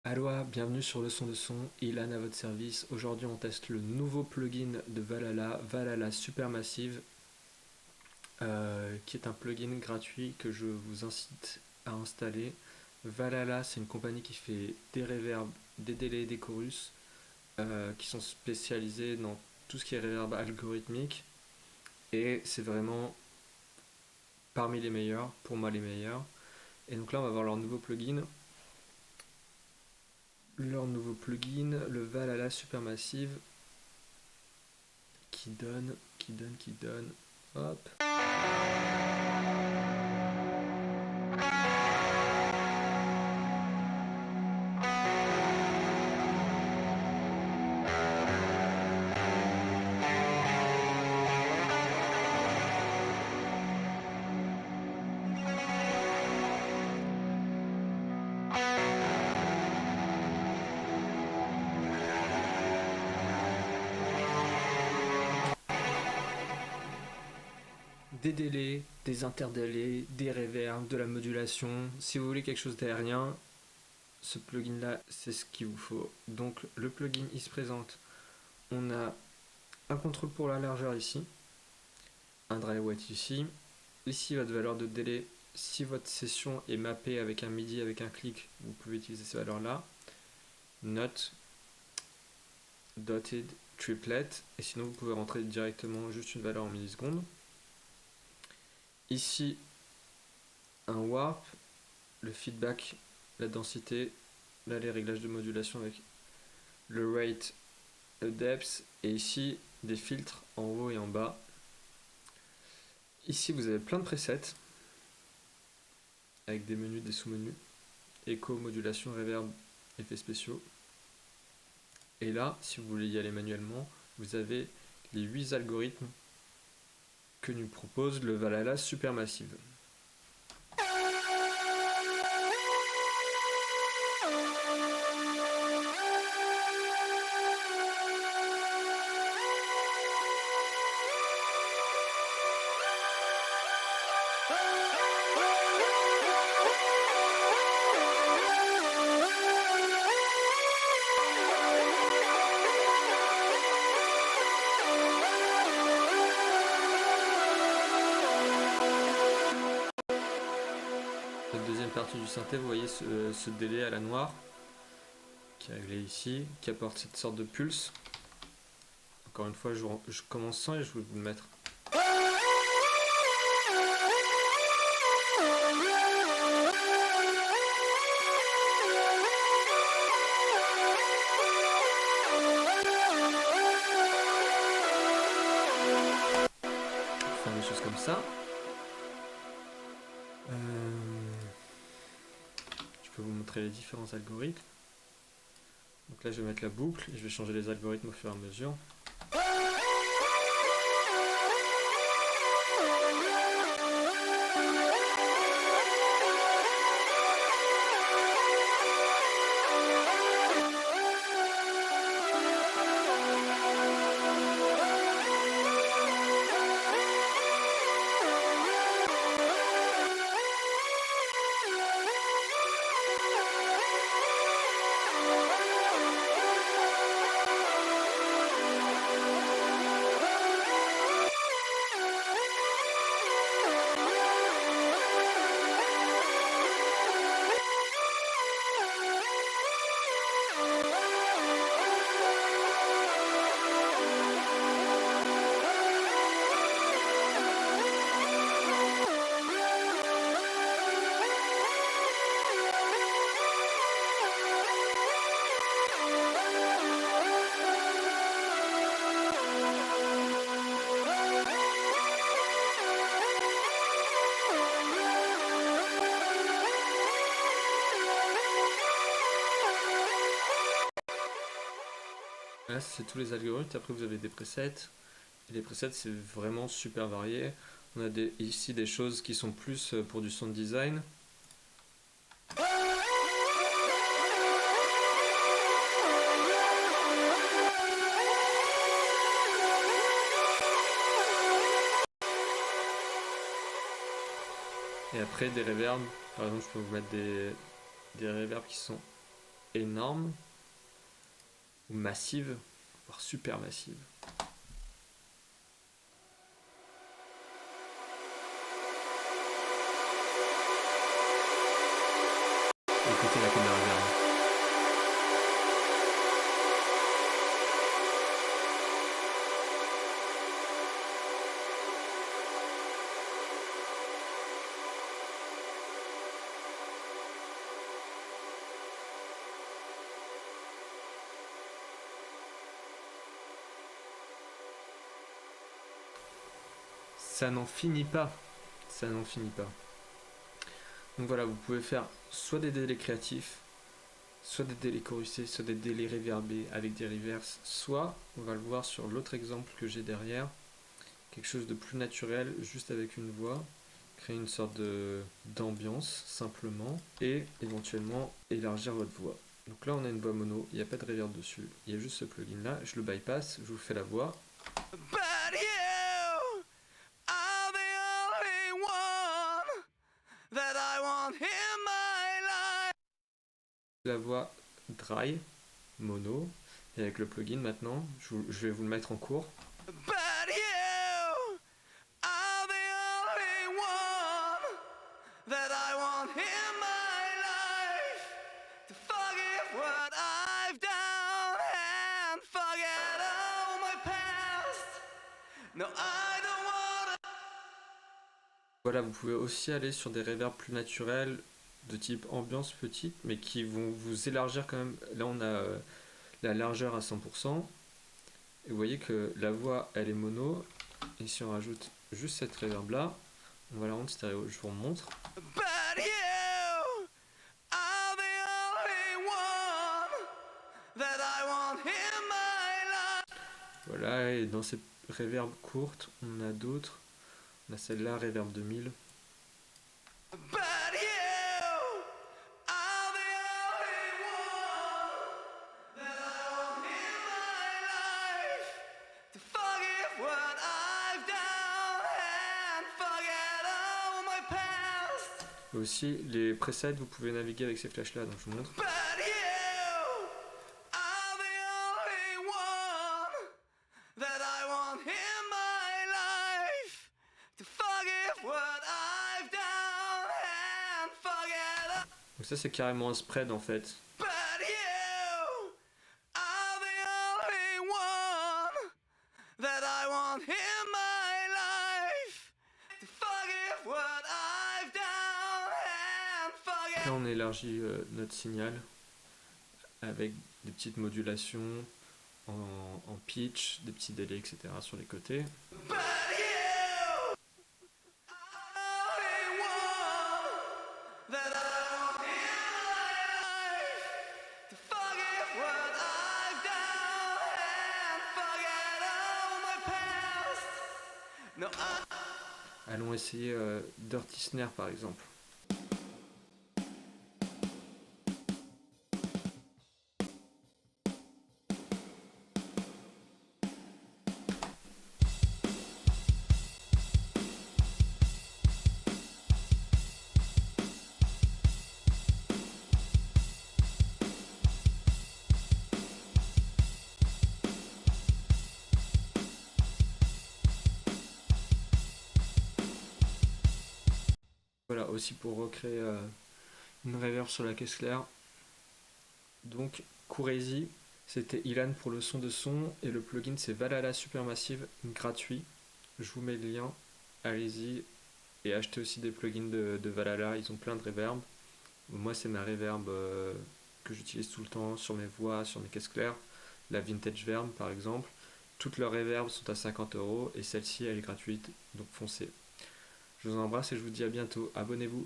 Aloha, bienvenue sur le son de son, Ilan à votre service. Aujourd'hui on teste le nouveau plugin de Valhalla, Valhalla Supermassive, qui est un plugin gratuit que je vous incite à installer. Valhalla, c'est une compagnie qui fait des reverbs, des délais, des chorus, qui sont spécialisés dans tout ce qui est reverb algorithmique, et c'est vraiment parmi les meilleurs, pour moi les meilleurs. Et donc là on va voir leur nouveau plugin, le Valhalla Supermassive, qui donne. Hop. Des délais, des interdélais, des reverbs, de la modulation. Si vous voulez quelque chose d'aérien, ce plugin là, c'est ce qu'il vous faut. Donc le plugin il se présente. On a un contrôle pour la largeur ici, un dry wet ici. Ici votre valeur de délai. Si votre session est mappée avec un MIDI, avec un clic, vous pouvez utiliser ces valeurs là. Note, dotted, triplet, et sinon vous pouvez rentrer directement juste une valeur en millisecondes. Ici, un warp, le feedback, la densité, là les réglages de modulation avec le rate, le depth, et ici des filtres en haut et en bas. Ici vous avez plein de presets avec des menus, des sous-menus, écho, modulation, reverb, effets spéciaux. Et là, si vous voulez y aller manuellement, vous avez les 8 algorithmes que nous propose le Valhalla Supermassive. La deuxième partie du synthé, vous voyez ce délai à la noire qui est réglé ici, qui apporte cette sorte de pulse. Encore une fois, je commence sans et je vais vous le mettre. Faire des choses comme ça. Je peux vous montrer les différents algorithmes. Donc là, je vais mettre la boucle et je vais changer les algorithmes au fur et à mesure. Là, c'est tous les algorithmes. Après, vous avez des presets. Et les presets, c'est vraiment super varié. On a ici des choses qui sont plus pour du sound design. Et après, des reverbs. Par exemple, je peux vous mettre des reverbs qui sont énorme ou massive, voire super massive. Écoutez la caméra reverb. Ça n'en finit pas. Ça n'en finit pas. Donc voilà, vous pouvez faire soit des délais créatifs, soit des délais chorustés, soit des délais réverbés avec des reverses, soit, on va le voir sur l'autre exemple que j'ai derrière, quelque chose de plus naturel, juste avec une voix, créer une sorte d'ambiance simplement, et éventuellement élargir votre voix. Donc là on a une voix mono, il n'y a pas de reverb dessus, il y a juste ce plugin là, je le bypass, je vous fais la voix. La voix dry, mono, et avec le plugin maintenant, je vais vous le mettre en cours. Voilà, vous pouvez aussi aller sur des reverbs plus naturels, de type ambiance petite, mais qui vont vous élargir quand même. Là, on a la largeur à 100%. Et vous voyez que la voix, elle est mono. Et si on rajoute juste cette reverb là, on va la rendre stéréo. Je vous remontre. Voilà, et dans ces reverbs courtes, on a d'autres. On a celle-là, reverb 2000. Et aussi, les presets, vous pouvez naviguer avec ces flashs là, donc je vous montre. Donc ça c'est carrément un spread en fait. Là on élargit notre signal avec des petites modulations en pitch, des petits délais, etc. sur les côtés. Allons essayer Dirty Snare par exemple. Voilà, aussi pour recréer une reverb sur la caisse claire. Donc, Courezi, c'était Ilan pour le son de son, et le plugin c'est Valhalla Supermassive, gratuit. Je vous mets le lien, allez-y, et achetez aussi des plugins de Valhalla, ils ont plein de reverb. Moi c'est ma reverb que j'utilise tout le temps sur mes voix, sur mes caisses claires, la Vintage Verb par exemple. Toutes leurs reverbs sont à 50 € et celle-ci elle est gratuite, donc foncez. Je vous embrasse et je vous dis à bientôt, abonnez-vous.